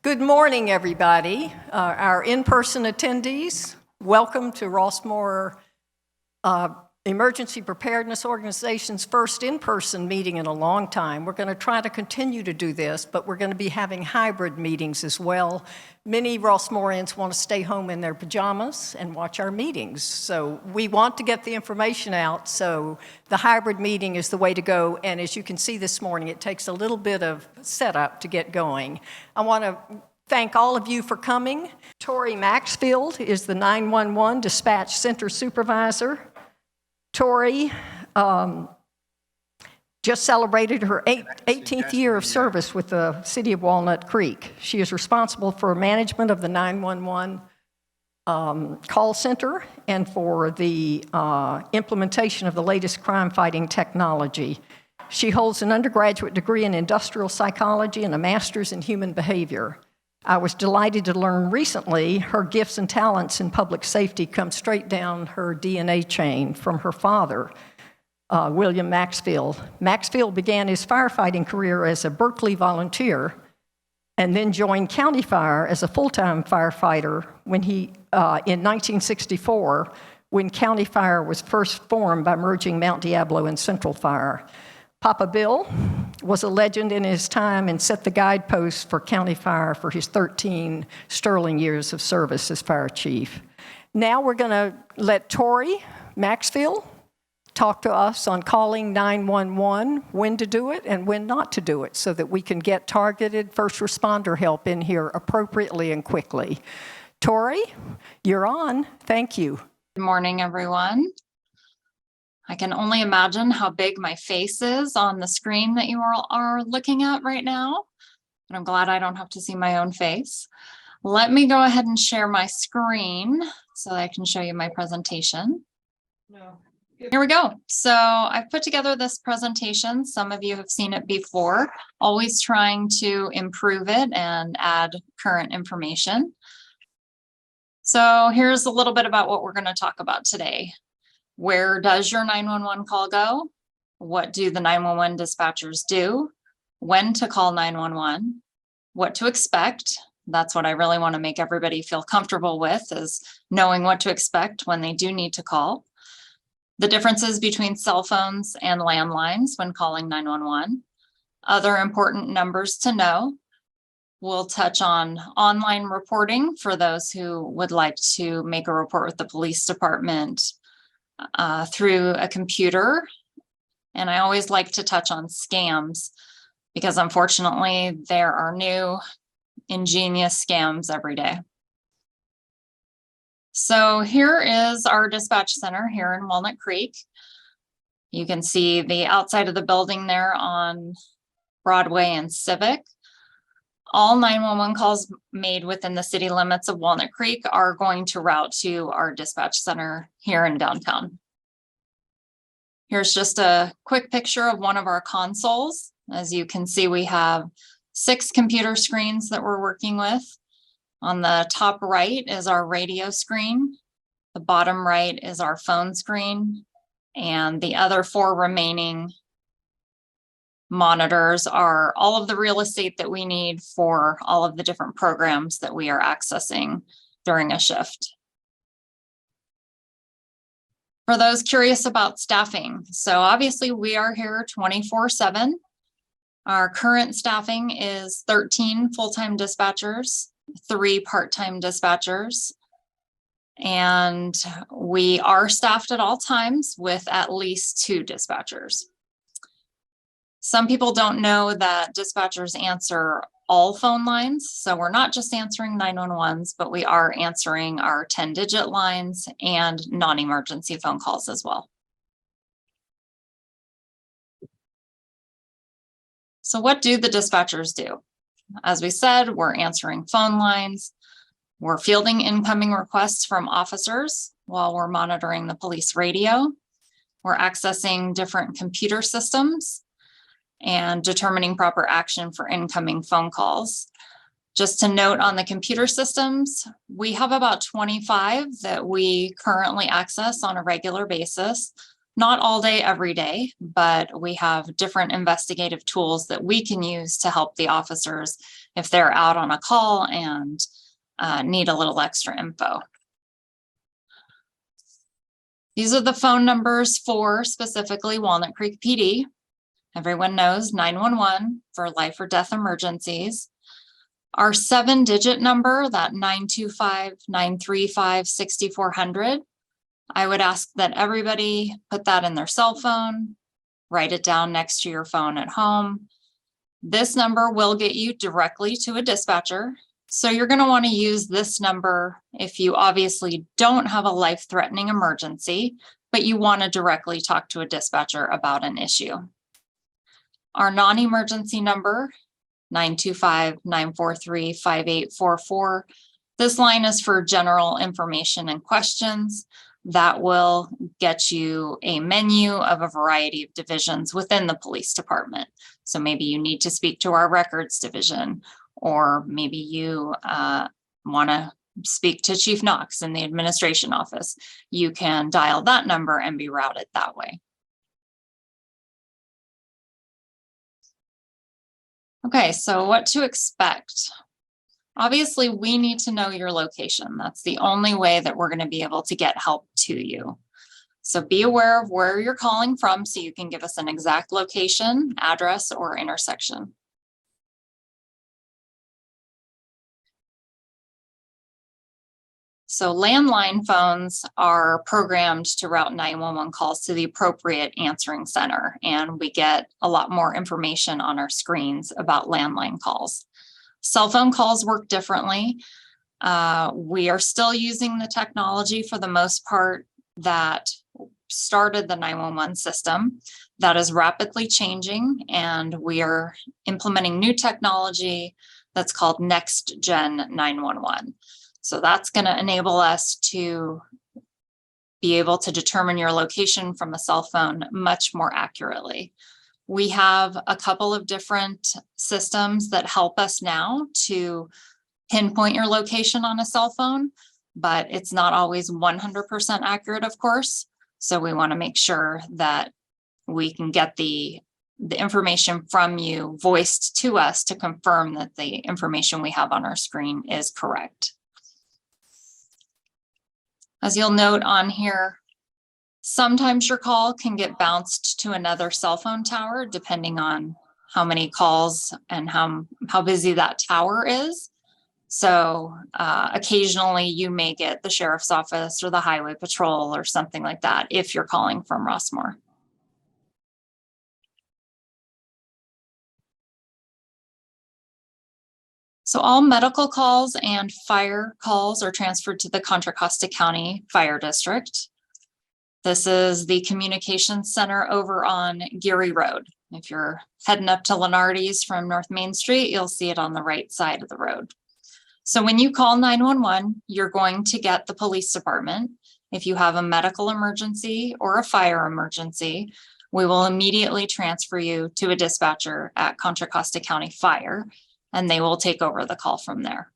Good morning, everybody. Our in-person attendees, welcome to Rossmoor Emergency Preparedness Organization's first in-person meeting in a long time. We're going to try to continue to do this, but we're going to be having hybrid meetings as well. Many Rossmoorians want to stay home in their pajamas and watch our meetings. So we want to get the information out, so the hybrid meeting is the way to go. And as you can see this morning, it takes a little bit of setup to get going. I want to thank all of you for coming. Tori Maxfield is the 911 Dispatch Center Supervisor. Tori just celebrated her 18th year of service with the City of Walnut Creek. She is responsible for management of the 911 call center and for the implementation of the latest crime-fighting technology. She holds an undergraduate degree in industrial psychology and a master's in human behavior. I was delighted to learn recently her gifts and talents in public safety come straight down her DNA chain from her father, William Maxfield. Maxfield began his firefighting career as a Berkeley volunteer and then joined County Fire as a full-time firefighter when in 1964, when County Fire was first formed by merging Mount Diablo and Central Fire. Papa Bill was a legend in his time and set the guideposts for County Fire for his 13 sterling years of service as fire chief. Now we're going to let Tori Maxfield talk to us on calling 911, when to do it and when not to do it, so that we can get targeted first responder help in here appropriately and quickly. Tori, you're on. Thank you. Good morning, everyone. I can only imagine how big my face is on the screen that you all are looking at right now, but I'm glad I don't have to see my own face. Let me go ahead and share my screen so that I can show you my presentation. Here we go. So I've put together this presentation. Some of you have seen it before, always trying to improve it and add current information. So here's a little bit about what we're going to talk about today. Where does your 911 call go? What do the 911 dispatchers do? When to call 911? What to expect? That's what I really want to make everybody feel comfortable with, is knowing what to expect when they do need to call. The differences between cell phones and landlines when calling 911. Other important numbers to know. We'll touch on online reporting for those who would like to make a report with the police department through a computer. And I always like to touch on scams because unfortunately there are new ingenious scams every day. So here is our dispatch center here in Walnut Creek. You can see the outside of the building there on Broadway and Civic. All 911 calls made within the city limits of Walnut Creek are going to route to our dispatch center here in downtown. Here's just a quick picture of one of our consoles. As you can see, we have 6 computer screens that we're working with. On the top right is our radio screen. The bottom right is our phone screen. And the other 4 remaining monitors are all of the real estate that we need for all of the different programs that we are accessing during a shift. For those curious about staffing, so obviously we are here 24/7. Our current staffing is 13 full-time dispatchers, 3 part-time dispatchers, and we are staffed at all times with at least 2 dispatchers. Some people don't know that dispatchers answer all phone lines. So we're not just answering 911s, but we are answering our 10-digit lines and non-emergency phone calls as well. So what do the dispatchers do? As we said, we're answering phone lines. We're fielding incoming requests from officers while we're monitoring the police radio. We're accessing different computer systems and determining proper action for incoming phone calls. Just to note on the computer systems, we have about 25 that we currently access on a regular basis. Not all day, every day, but we have different investigative tools that we can use to help the officers if they're out on a call and need a little extra info. These are the phone numbers for specifically Walnut Creek PD. Everyone knows 911 for life or death emergencies. Our 7-digit number, that 925-935-6400, I would ask that everybody put that in their cell phone, write it down next to your phone at home. This number will get you directly to a dispatcher. So you're going to want to use this number if you obviously don't have a life-threatening emergency, but you want to directly talk to a dispatcher about an issue. Our non-emergency number, 925-943-5844. This line is for general information and questions that will get you a menu of a variety of divisions within the police department. So maybe you need to speak to our records division, or maybe you want to speak to Chief Knox in the administration office. You can dial that number and be routed that way. Okay, so what to expect? Obviously, we need to know your location. That's the only way that we're going to be able to get help to you. So be aware of where you're calling from so you can give us an exact location, address, or intersection. So landline phones are programmed to route 911 calls to the appropriate answering center, and we get a lot more information on our screens about landline calls. Cell phone calls work differently. We are still using the technology for the most part that started the 911 system. That is rapidly changing, and we are implementing new technology that's called Next Gen 911. So that's going to enable us to be able to determine your location from a cell phone much more accurately. We have a couple of different systems that help us now to pinpoint your location on a cell phone, but it's not always 100% accurate, of course. So we want to make sure that we can get the information from you voiced to us to confirm that the information we have on our screen is correct. As you'll note on here, sometimes your call can get bounced to another cell phone tower, depending on how many calls and how busy that tower is. So occasionally you may get the sheriff's office or the highway patrol or something like that if you're calling from Rossmoor. So all medical calls and fire calls are transferred to the Contra Costa County Fire District. This is the communications center over on Geary Road. If you're heading up to Lenardi's from North Main Street, you'll see it on the right side of the road. So when you call 911, you're going to get the police department. If you have a medical emergency or a fire emergency, we will immediately transfer you to a dispatcher at Contra Costa County Fire, and they will take over the call from there.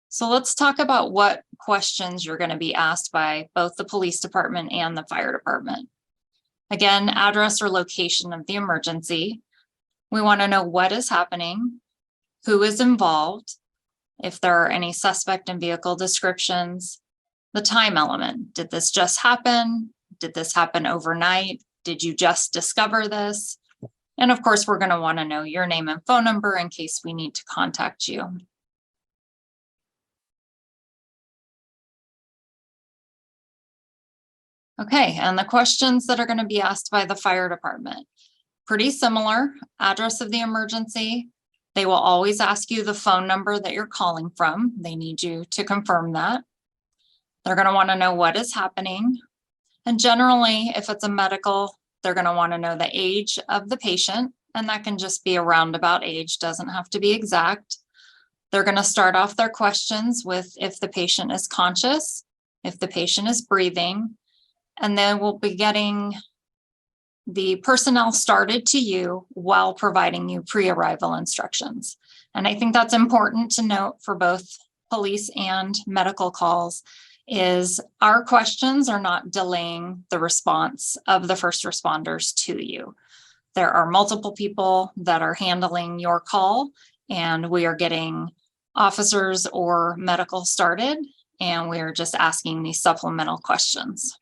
So let's talk about what questions you're going to be asked by both the police department and the fire department. Again, address or location of the emergency. We want to know what is happening, who is involved, if there are any suspect and vehicle descriptions, the time element. Did this just happen? Did this happen overnight? Did you just discover this? And of course, we're going to want to know your name and phone number in case we need to contact you. Okay, and the questions that are going to be asked by the fire department. Pretty similar. Address of the emergency. They will always ask you the phone number that you're calling from. They need you to confirm that. They're going to want to know what is happening. And generally, if it's a medical, they're going to want to know the age of the patient, and that can just be a roundabout age, doesn't have to be exact. They're going to start off their questions with if the patient is conscious, if the patient is breathing, and then we'll be getting the personnel started to you while providing you pre-arrival instructions. And I think that's important to note for both police and medical calls, is our questions are not delaying the response of the first responders to you. There are multiple people that are handling your call, and we are getting officers or medical started, and we are just asking these supplemental questions.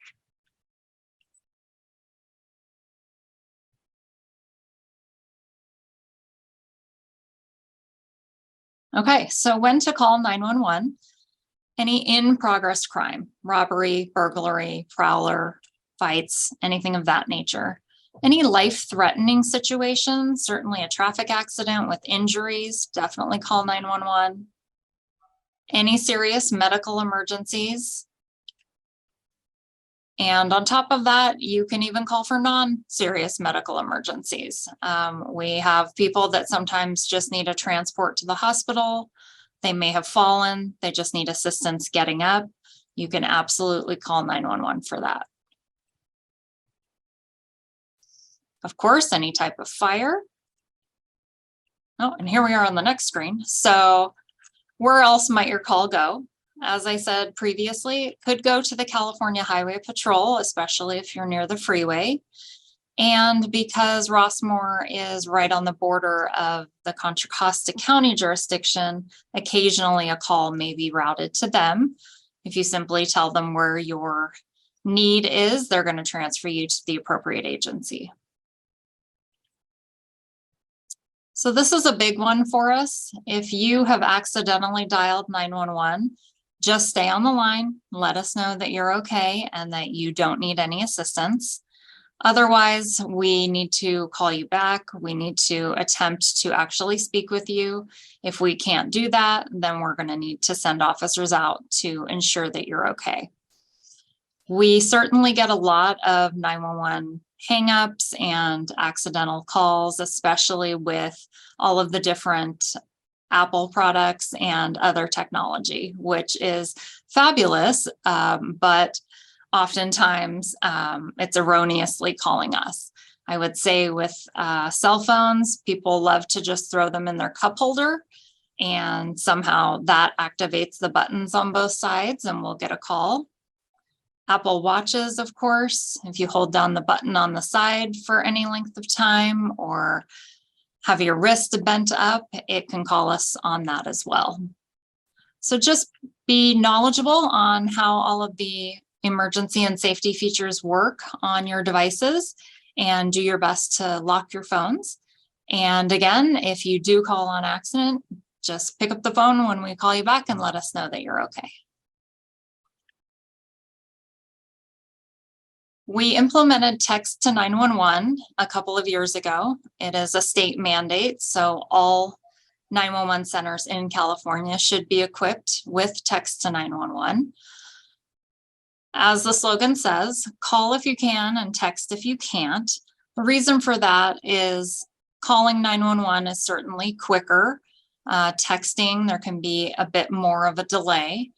Okay, so when to call 911? Any in-progress crime, robbery, burglary, prowler, fights, anything of that nature. Any life-threatening situations, certainly a traffic accident with injuries, definitely call 911. Any serious medical emergencies. And on top of that, you can even call for non-serious medical emergencies. We have people that sometimes just need a transport to the hospital. They may have fallen, they just need assistance getting up. You can absolutely call 911 for that. Of course, any type of fire. Oh, and here we are on the next screen. So where else might your call go? As I said previously, it could go to the California Highway Patrol, especially if you're near the freeway. And because Rossmoor is right on the border of the Contra Costa County jurisdiction, occasionally a call may be routed to them. If you simply tell them where your need is, they're going to transfer you to the appropriate agency. So this is a big one for us. If you have accidentally dialed 911, just stay on the line, let us know that you're okay and that you don't need any assistance. Otherwise, we need to call you back. We need to attempt to actually speak with you. If we can't do that, then we're going to need to send officers out to ensure that you're okay. We certainly get a lot of 911 hangups and accidental calls, especially with all of the different Apple products and other technology, which is fabulous, but oftentimes it's erroneously calling us. I would say with cell phones, people love to just throw them in their cup holder, and somehow that activates the buttons on both sides and we'll get a call. Apple Watches, of course, if you hold down the button on the side for any length of time or have your wrist bent up, it can call us on that as well. So just be knowledgeable on how all of the emergency and safety features work on your devices and do your best to lock your phones. And again, if you do call on accident, just pick up the phone when we call you back and let us know that you're okay. We implemented text to 911 a couple of years ago. It is a state mandate, so all 911 centers in California should be equipped with text to 911. As the slogan says, call if you can and text if you can't. The reason for that is calling 911 is certainly quicker. Texting, there can be a bit more of a delay.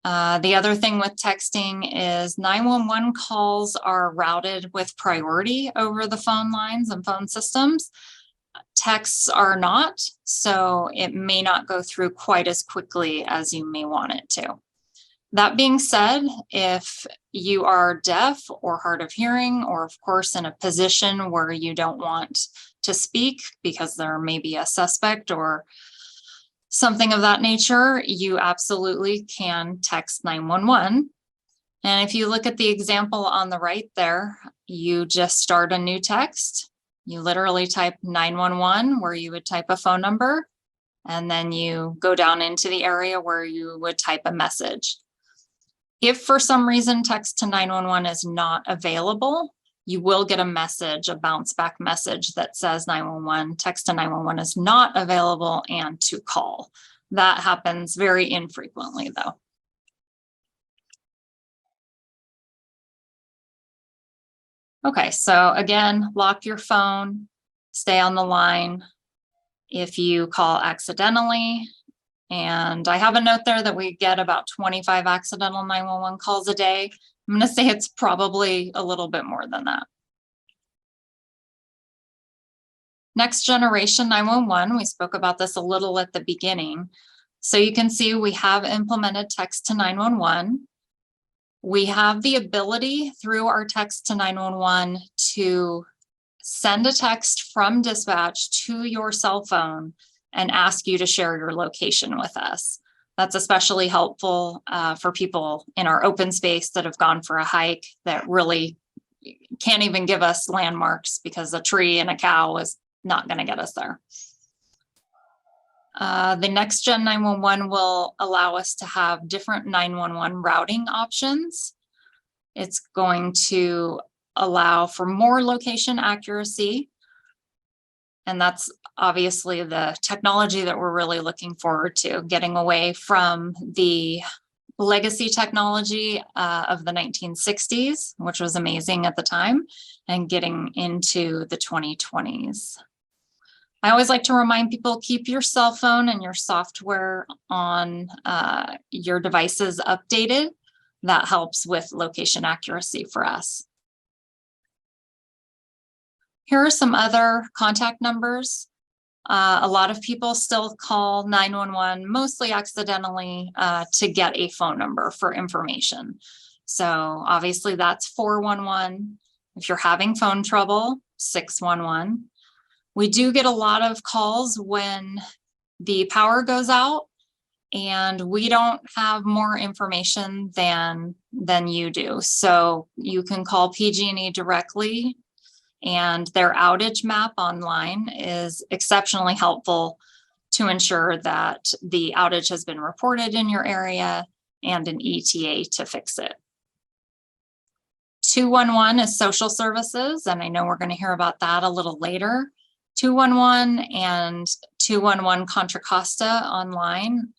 The other thing with texting is 911 calls are routed with priority over the phone lines and phone systems. Texts are not, so it may not go through quite as quickly as you may want it to. That being said, if you are deaf or hard of hearing, or of course in a position where you don't want to speak because there may be a suspect or something of that nature, you absolutely can text 911. And if you look at the example on the right there, you just start a new text. You literally type 911 where you would type a phone number, and then you go down into the area where you would type a message. If for some reason text to 911 is not available, you will get a message, a bounce back message that says 911, text to 911 is not available and to call. That happens very infrequently though. Okay, so again, lock your phone, stay on the line. If you call accidentally, and I have a note there that we get about 25 accidental 911 calls a day. I'm going to say it's probably a little bit more than that. Next generation 911, we spoke about this a little at the beginning. So you can see we have implemented text to 911. We have the ability through our text to 911 to send a text from dispatch to your cell phone and ask you to share your location with us. That's especially helpful for people in our open space that have gone for a hike that really can't even give us landmarks because a tree and a cow is not going to get us there. The next gen 911 will allow us to have different 911 routing options. It's going to allow for more location accuracy. And that's obviously the technology that we're really looking forward to, getting away from the legacy technology of the 1960s, which was amazing at the time, and getting into the 2020s. I always like to remind people, keep your cell phone and your software on your devices updated. That helps with location accuracy for us. Here are some other contact numbers. A lot of people still call 911, mostly accidentally, to get a phone number for information. So obviously that's 411. If you're having phone trouble, 611. We do get a lot of calls when the power goes out and we don't have more information than you do. So you can call PG&E directly, and their outage map online is exceptionally helpful to ensure that the outage has been reported in your area and an ETA to fix it. 211 is social services, and I know we're going to hear about that a little later. 211 and 211 Contra Costa online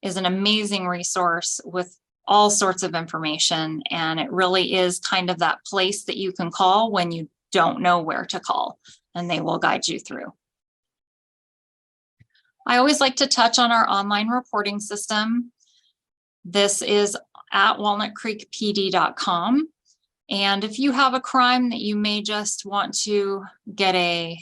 is an amazing resource with all sorts of information, and it really is kind of that place that you can call when you don't know where to call, and they will guide you through. I always like to touch on our online reporting system. This is at walnutcreekpd.com. And if you have a crime that you may just want to get a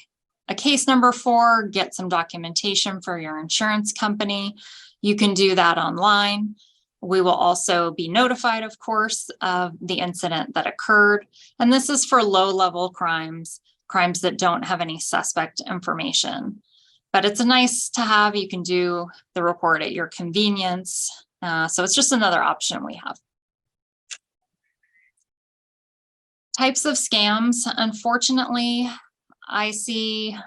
case number for, get some documentation for your insurance company, you can do that online. We will also be notified, of course, of the incident that occurred. And this is for low-level crimes that don't have any suspect information. But it's nice to have. You can do the report at your convenience. So it's just another option we have. Types of scams. Unfortunately, I see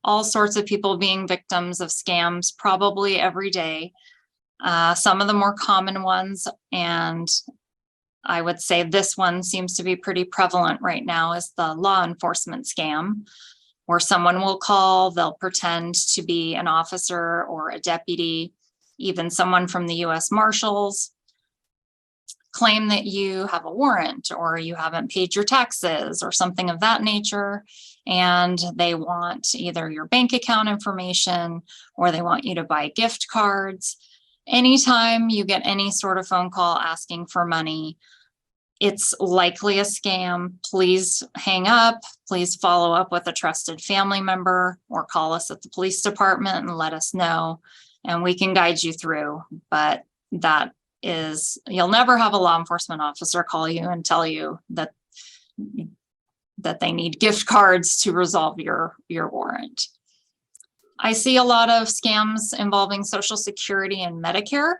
all sorts of people being victims of scams probably every day. Some of the more common ones, and I would say this one seems to be pretty prevalent right now, is the law enforcement scam, where someone will call, they'll pretend to be an officer or a deputy, even someone from the US Marshals, claim that you have a warrant or you haven't paid your taxes or something of that nature. And they want either your bank account information or they want you to buy gift cards. Anytime you get any sort of phone call asking for money, it's likely a scam. Please hang up. Please follow up with a trusted family member or call us at the police department and let us know, and we can guide you through. But that is, you'll never have a law enforcement officer call you and tell you that they need gift cards to resolve your warrant. I see a lot of scams involving Social Security and Medicare.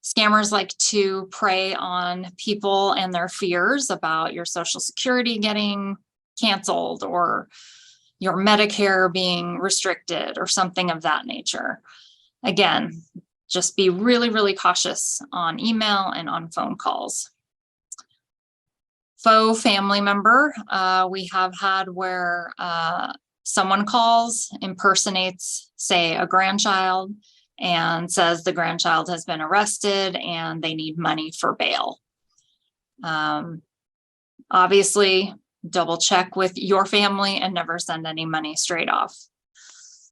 Scammers like to prey on people and their fears about your Social Security getting canceled or your Medicare being restricted or something of that nature. Again, just be really, really cautious on email and on phone calls. Faux family member, we have had where someone calls, impersonates, say, a grandchild, and says the grandchild has been arrested and they need money for bail. Obviously, double check with your family and never send any money straight off.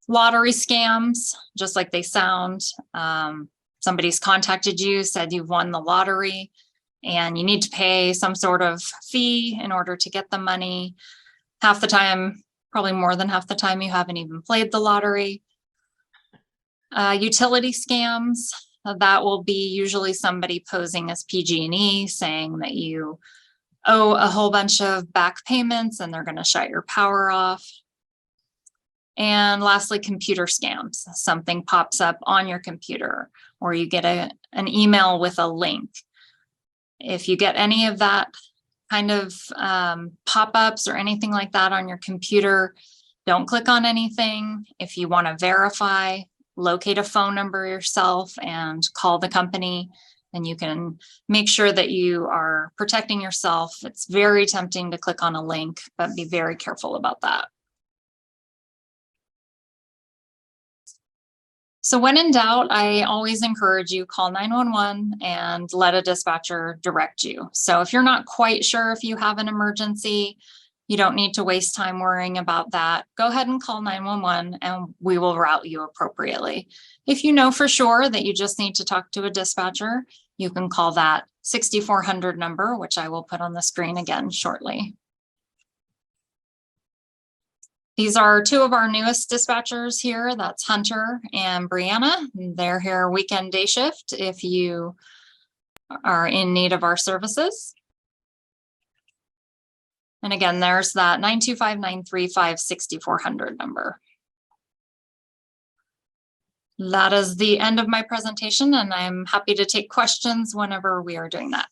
Lottery scams, just like they sound. Somebody's contacted you, said you've won the lottery and you need to pay some sort of fee in order to get the money. Half the time, probably more than half the time, you haven't even played the lottery. Utility scams. That will be usually somebody posing as PG&E saying that you owe a whole bunch of back payments and they're going to shut your power off. And lastly, computer scams. Something pops up on your computer or you get an email with a link. If you get any of that kind of pop-ups or anything like that on your computer, don't click on anything. If you want to verify, locate a phone number yourself and call the company, and you can make sure that you are protecting yourself. It's very tempting to click on a link, but be very careful about that. So when in doubt, I always encourage you, call 911 and let a dispatcher direct you. So if you're not quite sure if you have an emergency, you don't need to waste time worrying about that. Go ahead and call 911 and we will route you appropriately. If you know for sure that you just need to talk to a dispatcher, you can call that 6400 number, which I will put on the screen again shortly. These are two of our newest dispatchers here. That's Hunter and Brianna. They're here weekend day shift if you are in need of our services. And again, there's that 925-935-6400 number. That is the end of my presentation, and I'm happy to take questions whenever we are doing that.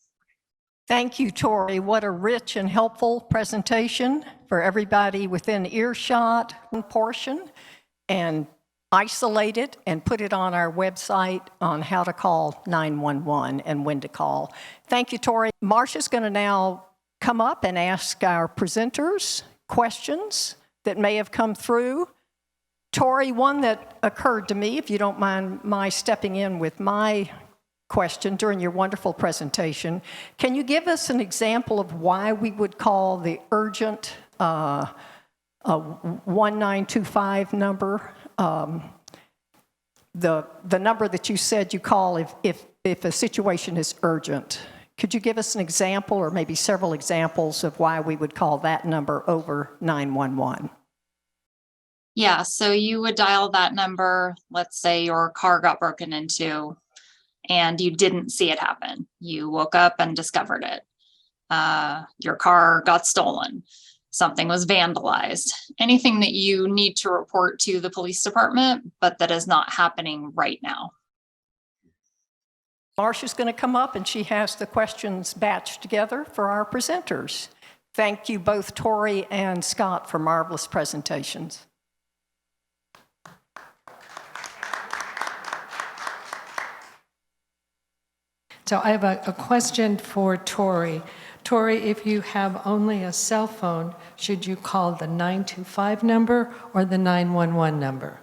Thank you, Tori. What a rich and helpful presentation for everybody within earshot portion, and isolate it and put it on our website on how to call 911 and when to call. Thank you, Tori. Marcia's going to now come up and ask our presenters questions that may have come through. Tori, one that occurred to me, if you don't mind my stepping in with my question during your wonderful presentation, can you give us an example of why we would call the urgent 1925 number, the number that you said you call if a situation is urgent? Could you give us an example or maybe several examples of why we would call that number over 911? Yeah, so you would dial that number. Let's say your car got broken into and you didn't see it happen. You woke up and discovered it. Your car got stolen. Something was vandalized. Anything that you need to report to the police department, but that is not happening right now. Marcia's going to come up and she has the questions batched together for our presenters. Thank you both, Tori and Scott, for marvelous presentations. So I have a question for Tori. Tori, if you have only a cell phone, should you call the 925 number or the 911 number?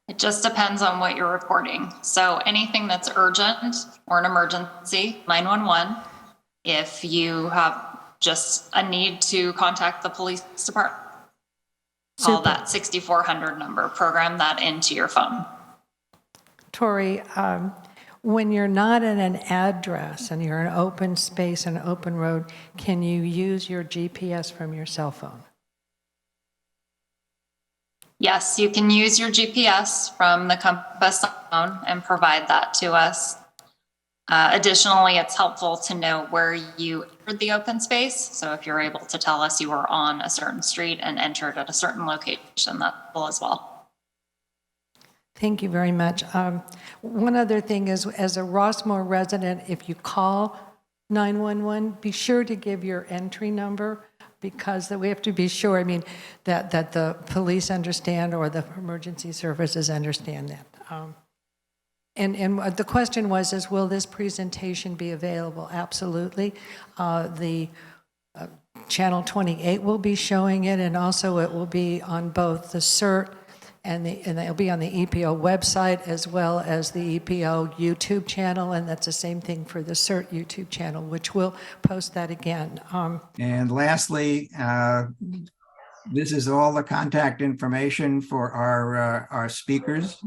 It just depends on what you're reporting. So anything that's urgent or an emergency, 911. If you have just a need to contact the police department, call that 6400 number, program that into your phone. Tori, when you're not in an address and you're in an open space, an open road, can you use your GPS from your cell phone? Yes, you can use your GPS from the compass phone and provide that to us. Additionally, it's helpful to know where you entered the open space. So if you're able to tell us you were on a certain street and entered at a certain location, that's helpful as well. Thank you very much. One other thing is, as a Rossmoor resident, if you call 911, be sure to give your entry number, because we have to be sure, I mean, that the police understand or the emergency services understand that. And the question was, will this presentation be available? Absolutely. The Channel 28 will be showing it, and also it will be on both the CERT and it'll be on the EPO website as well as the EPO YouTube channel, and that's the same thing for the CERT YouTube channel, which will post that again. And lastly, this is all the contact information for our speakers.